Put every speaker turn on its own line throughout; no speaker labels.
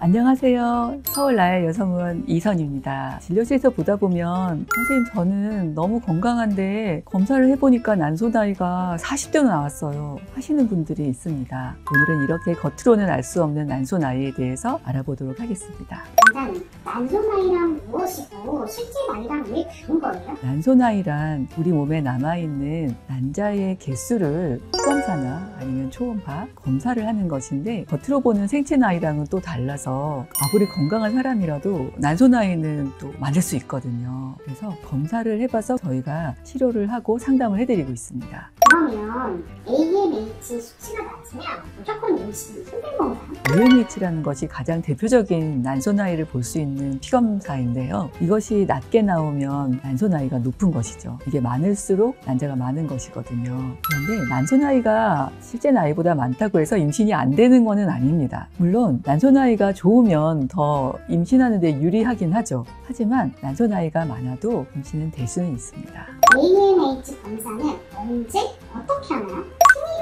안녕하세요. 서울 나의 여성은 이선입니다. 진료실에서 보다 보면 선생님 저는 너무 건강한데 검사를 해보니까 난소 나이가 40대로 나왔어요 하시는 분들이 있습니다. 오늘은 이렇게 겉으로는 알 수 없는 난소 나이에 대해서 알아보도록 하겠습니다.
일단 난소 나이란 무엇이고 실제 나이란 왜 다른 거예요?
난소 나이란 우리 몸에 남아있는 난자의 개수를 피검사나 아니면 초음파 검사를 하는 것인데 겉으로 보는 생체 나이랑은 또 달라서 아무리 건강한 사람이라도 난소 나이는 또 많을 수 있거든요. 그래서 검사를 해봐서 저희가 치료를 하고 상담을 해드리고 있습니다.
그러면 AMH 수치가 낮으면 무조건 임신이 힘든 건가요?
AMH라는 것이 가장 대표적인 난소 나이를 볼 수 있는 피검사인데요. 이것이 낮게 나오면 난소 나이가 높은 것이죠. 이게 많을수록 난자가 많은 것이거든요. 그런데 난소 나이가 실제 나이보다 많다고 해서 임신이 안 되는 것은 아닙니다. 물론 난소 나이가 좋으면 더 임신하는 데 유리하긴 하죠. 하지만 난소 나이가 많아도 임신은 될 수는 있습니다.
AMH 검사는 언제 어떻게 하나요?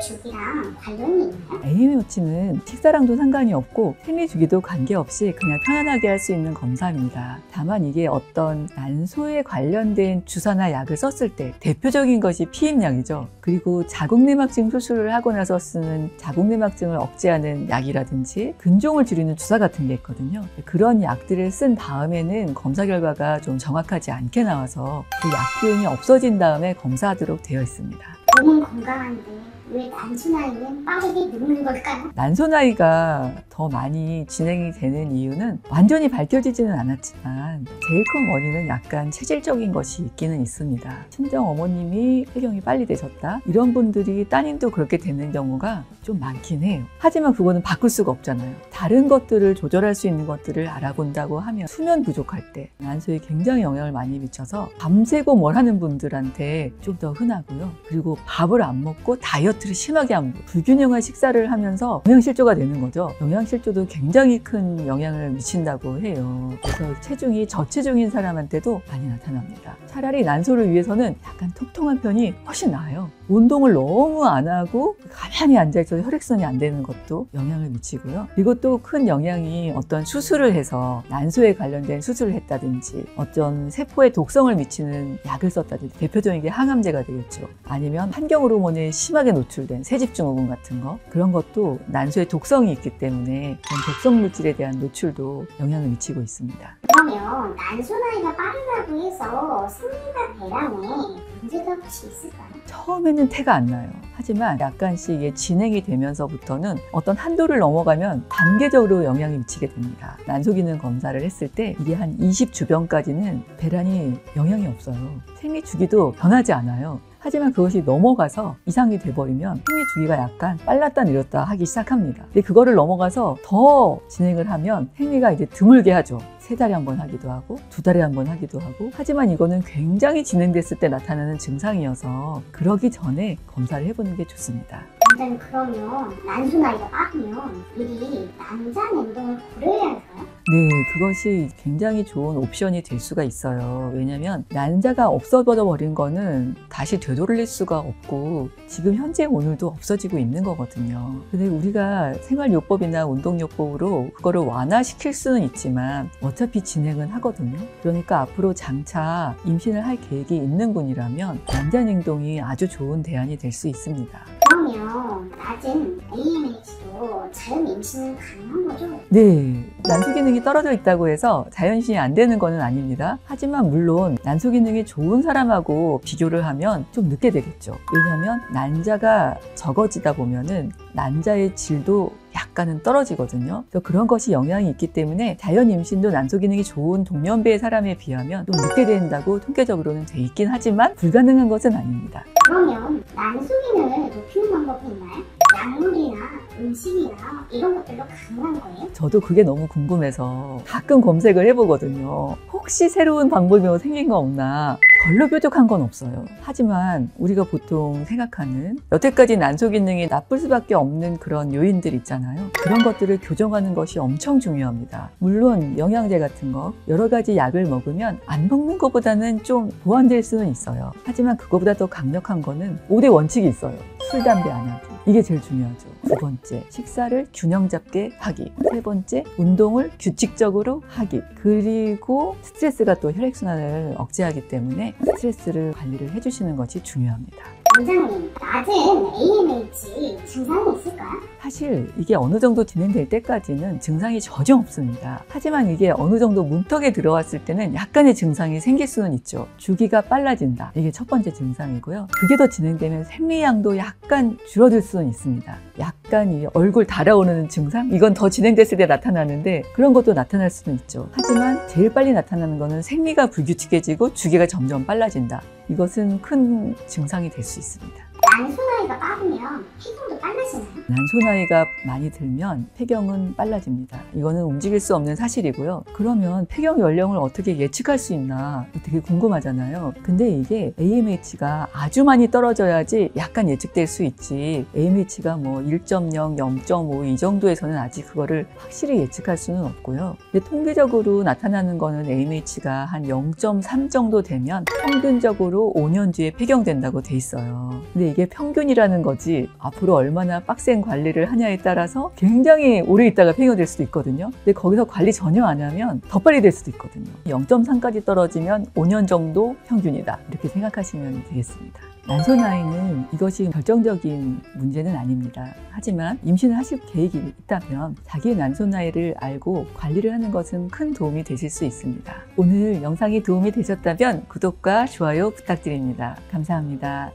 생리 주기랑 관련이 있나요?
AMH는 식사랑도 상관이 없고 생리 주기도 관계없이 그냥 편안하게 할 수 있는 검사입니다. 다만 이게 어떤 난소에 관련된 주사나 약을 썼을 때 대표적인 것이 피임약이죠. 그리고 자궁내막증 수술을 하고 나서 쓰는 자궁내막증을 억제하는 약이라든지 근종을 줄이는 주사 같은 게 있거든요. 그런 약들을 쓴 다음에는 검사 결과가 좀 정확하지 않게 나와서 그 약 기운이 없어진 다음에 검사하도록 되어 있습니다.
몸은 건강한데 왜 난소 나이는 빠르게 늙는 걸까요?
난소 나이가 더 많이 진행이 되는 이유는 완전히 밝혀지지는 않았지만 제일 큰 원인은 약간 체질적인 것이 있기는 있습니다. 친정 어머님이 폐경이 빨리 되셨다 이런 분들이 따님도 그렇게 되는 경우가 좀 많긴 해요. 하지만 그거는 바꿀 수가 없잖아요. 다른 것들을 조절할 수 있는 것들을 알아본다고 하면 수면 부족할 때 난소에 굉장히 영향을 많이 미쳐서 밤새고 뭘 하는 분들한테 좀 더 흔하고요. 그리고 밥을 안 먹고 다이어트를 심하게 하고 불균형한 식사를 하면서 영양실조가 되는 거죠. 영양실조도 굉장히 큰 영향을 미친다고 해요. 그래서 체중이 저체중인 사람한테도 많이 나타납니다. 차라리 난소를 위해서는 약간 통통한 편이 훨씬 나아요. 운동을 너무 안 하고 가만히 앉아있어서 혈액순환이 안 되는 것도 영향을 미치고요. 그리고 또 큰 영향이 어떤 수술을 해서 난소에 관련된 수술을 했다든지 어떤 세포에 독성을 미치는 약을 썼다든지 대표적인 게 항암제가 되겠죠. 아니면 환경 호르몬에 심하게 노출된 세집증후군 같은 거 그런 것도 난소에 독성이 있기 때문에 그런 독성 물질에 대한 노출도 영향을 미치고 있습니다.
그러면 난소 나이가 빠르다고 해서 생리나 배란에 문제가 혹시 있을까요?
처음에는 태가 안 나요. 하지만 약간씩 이게 진행이 되면서부터는 어떤 한도를 넘어가면 단계적으로 영향이 미치게 됩니다. 난소 기능 검사를 했을 때 이게 한 20주변까지는 배란이 영향이 없어요. 생리 주기도 변하지 않아요. 하지만 그것이 넘어가서 이상이 돼버리면 생리 주기가 약간 빨랐다 느렸다 하기 시작합니다. 근데 그거를 넘어가서 더 진행을 하면 생리가 이제 드물게 하죠. 3달에 한 번 하기도 하고 2달에 한 번 하기도 하고 하지만 이거는 굉장히 진행됐을 때 나타나는 증상이어서 그러기 전에 검사를 해보는 게 좋습니다.
일단 그러면 난소 나이가 빠르면 미리 난자 냉동을 고려해야 할까요?
네, 그것이 굉장히 좋은 옵션이 될 수가 있어요. 왜냐면 난자가 없어져 버린 거는 다시 되돌릴 수가 없고 지금 현재 오늘도 없어지고 있는 거거든요. 근데 우리가 생활요법이나 운동요법으로 그거를 완화시킬 수는 있지만 어차피 진행은 하거든요. 그러니까 앞으로 장차 임신을 할 계획이 있는 분이라면 난자 냉동이 아주 좋은 대안이 될 수 있습니다.
그러면 낮은 AMH도 자연 임신은 가능한 거죠?
네, 난소 기능이 떨어져 있다고 해서 자연신이 안 되는 거는 아닙니다. 하지만 물론 난소 기능이 좋은 사람하고 비교를 하면 좀 늦게 되겠죠. 왜냐하면 난자가 적어지다 보면은 난자의 질도 약간은 떨어지거든요. 그래서 그런 것이 영향이 있기 때문에 자연 임신도 난소 기능이 좋은 동년배의 사람에 비하면 좀 늦게 된다고 통계적으로는 돼 있긴 하지만 불가능한 것은 아닙니다.
그러면 난소 기능을 높이는 방법이 있나요? 약물이나 음식이나 이런 것들로 가능한 거예요?
저도 그게 너무 궁금해서 가끔 검색을 해보거든요. 혹시 새로운 방법이 뭐 생긴 거 없나? 별로 뾰족한 건 없어요. 하지만 우리가 보통 생각하는 여태까지 난소 기능이 나쁠 수밖에 없는 그런 요인들 있잖아요. 그런 것들을 교정하는 것이 엄청 중요합니다. 물론 영양제 같은 거 여러 가지 약을 먹으면 안 먹는 것보다는 좀 보완될 수는 있어요. 하지만 그거보다 더 강력한 거는 5대 원칙이 있어요. 술, 담배 안 하기. 이게 제일 중요하죠. 두 번째, 식사를 균형 잡게 하기. 세 번째, 운동을 규칙적으로 하기. 그리고 스트레스가 또 혈액순환을 억제하기 때문에 스트레스를 관리를 해주시는 것이 중요합니다.
원장님, 낮은 AMH 증상이 있을까요?
사실 이게 어느 정도 진행될 때까지는 증상이 전혀 없습니다. 하지만 이게 어느 정도 문턱에 들어왔을 때는 약간의 증상이 생길 수는 있죠. 주기가 빨라진다. 이게 첫 번째 증상이고요. 그게 더 진행되면 생리량도 약간 줄어들 수는 있습니다. 약간 이 얼굴 달아오르는 증상? 이건 더 진행됐을 때 나타나는데 그런 것도 나타날 수는 있죠. 하지만 제일 빨리 나타나는 거는 생리가 불규칙해지고 주기가 점점 빨라진다. 이것은 큰 증상이 될 수 있습니다.
난소 나이가 빠르면 폐경도 빨라지나요?
난소 나이가 많이 들면 폐경은 빨라집니다. 이거는 움직일 수 없는 사실이고요. 그러면 폐경 연령을 어떻게 예측할 수 있나 되게 궁금하잖아요. 근데 이게 AMH가 아주 많이 떨어져야지 약간 예측될 수 있지, AMH가 뭐 1.0, 0.5 이 정도에서는 아직 그거를 확실히 예측할 수는 없고요. 근데 통계적으로 나타나는 거는 AMH가 한 0.3 정도 되면 평균적으로 5년 뒤에 폐경된다고 돼 있어요. 근데 이게 평균이라는 거지 앞으로 얼마나 빡센 관리를 하냐에 따라서 굉장히 오래 있다가 폐경될 수도 있거든요. 근데 거기서 관리 전혀 안 하면 더 빨리 될 수도 있거든요. 0.3까지 떨어지면 5년 정도 평균이다, 이렇게 생각하시면 되겠습니다. 난소 나이는 이것이 결정적인 문제는 아닙니다. 하지만 임신을 하실 계획이 있다면 자기의 난소 나이를 알고 관리를 하는 것은 큰 도움이 되실 수 있습니다. 오늘 영상이 도움이 되셨다면 구독과 좋아요 부탁드립니다. 감사합니다.